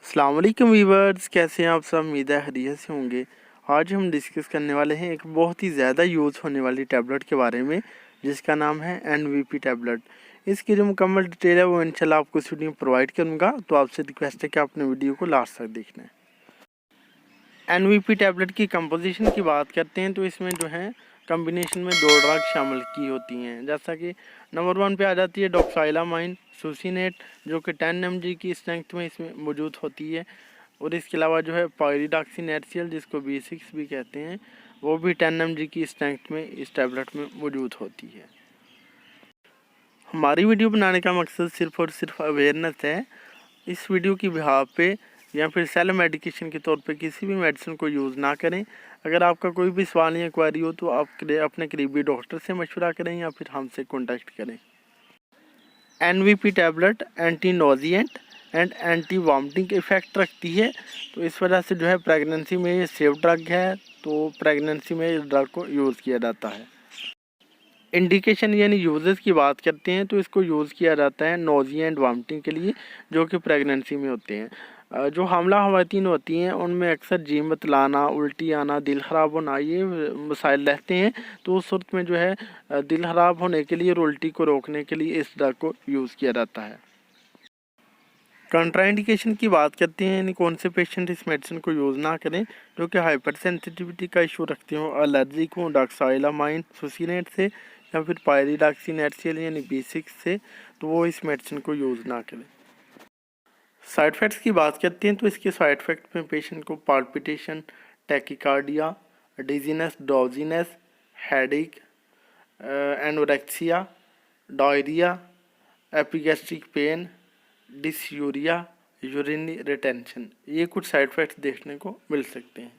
अस्सलाम वालेकुम वीवर्स, कैसे हैं आप सब। उम्मीद है खैरियत से होंगे। आज हम डिस्कस करने वाले हैं एक बहुत ही ज़्यादा यूज़ होने वाली टैबलेट के बारे में, जिसका नाम है NVP टैबलेट। इसकी जो मुकम्मल डिटेल है वो इंशाल्लाह आपको इस वीडियो में प्रोवाइड करूँगा, तो आपसे रिक्वेस्ट है कि आपने वीडियो को लास्ट तक देखना है। NVP टैबलेट की कंपोजिशन की बात करते हैं तो इसमें जो है कम्बिनेशन में 2 ड्रग शामिल की होती हैं। जैसा कि नंबर 1 पे आ जाती है डॉक्साइलामाइन सुसिनेट, जो कि 10 mg की स्ट्रेंथ में इसमें मौजूद होती है। और इसके अलावा जो है पायरिडॉक्सिन एरसीएल, जिसको B6 भी कहते हैं, वो भी 10 mg की स्ट्रेंथ में इस टैबलेट में मौजूद होती है। हमारी वीडियो बनाने का मकसद सिर्फ़ और सिर्फ अवेयरनेस है। इस वीडियो की बिहाव पे या फिर सेल्फ मेडिकेशन के तौर पे किसी भी मेडिसिन को यूज़ ना करें। अगर आपका कोई भी सवाल या क्वेरी हो तो आप अपने करीबी डॉक्टर से मशवरा करें या फिर हमसे कॉन्टैक्ट करें। NVP tablet anti nauseant and anti vomiting effect रखती है, तो इस वजह से जो है प्रेगनेंसी में ये सेफ ड्रग है, तो प्रेगनेंसी में इस ड्रग को यूज़ किया जाता है। इंडिकेशन यानी यूजेस की बात करते हैं तो इसको यूज़ किया जाता है नोजिया एंड वॉमिटिंग के लिए, जो कि प्रेगनेंसी में होते हैं। जो हमला खवातीन होती हैं उनमें अक्सर जी मतलाना, उल्टी आना, दिल ख़राब होना, ये मसाइल रहते हैं। तो उस सूरत में जो है दिल ख़राब होने के लिए और उल्टी को रोकने के लिए इस ड्रग को यूज़ किया जाता है। कंट्राइंडिकेशन की बात करते हैं यानी कौन से पेशेंट इस मेडिसिन को यूज़ ना करें, जो कि हाइपर सेंसिटिविटी का इशू रखते हो, एलर्जिक हो डॉक्साइलामाइन सुसिनेट से या फिर पायरिडॉक्सिन एरसीएल यानी B6 से, तो वो इस मेडिसिन को यूज़ ना करें। साइड इफ़ेक्ट्स की बात करते हैं तो इसके साइड इफ़ेक्ट में पेशेंट को palpitation, tachycardia, dizziness, drowsiness, headache, anorexia, diarrhoea, epigastric pain, dysuria, urinary retention, ये कुछ साइड इफ़ेक्ट्स देखने को मिल सकते हैं।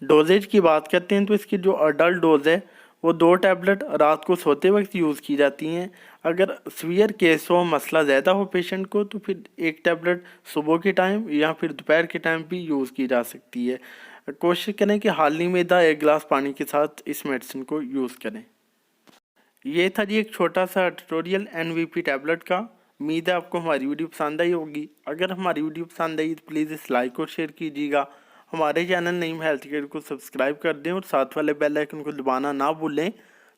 डोजेज की बात करते हैं तो इसकी जो अडल्ट डोज है वो 2 टैबलेट रात को सोते वक्त यूज़ की जाती हैं। अगर सीवियर केस हो, मसला ज़्यादा हो पेशेंट को, तो फिर 1 टैबलेट सुबह के टाइम या फिर दोपहर के टाइम भी यूज़ की जा सकती है। कोशिश करें कि हाली मैदा 1 गिलास पानी के साथ इस मेडिसिन को यूज़ करें। ये था जी एक छोटा सा ट्यूटोरियल NVP टैबलेट का। उम्मीद है आपको हमारी वीडियो पसंद आई होगी। अगर हमारी वीडियो पसंद आई तो प्लीज़ इस लाइक और शेयर कीजिएगा। हमारे चैनल नईम हेल्थ केयर को सब्सक्राइब कर दें और साथ वाले बेल आइकन को दबाना ना भूलें,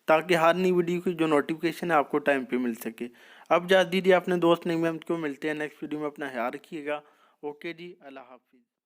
ताकि हर नई वीडियो की जो नोटिफिकेशन है आपको टाइम पे मिल सके। अब जा दीजिए अपने दोस्त नईम को, मिलते हैं नेक्स्ट वीडियो में। अपना ख्याल रखिएगा। ओके जी, अल्लाह हाफिज़।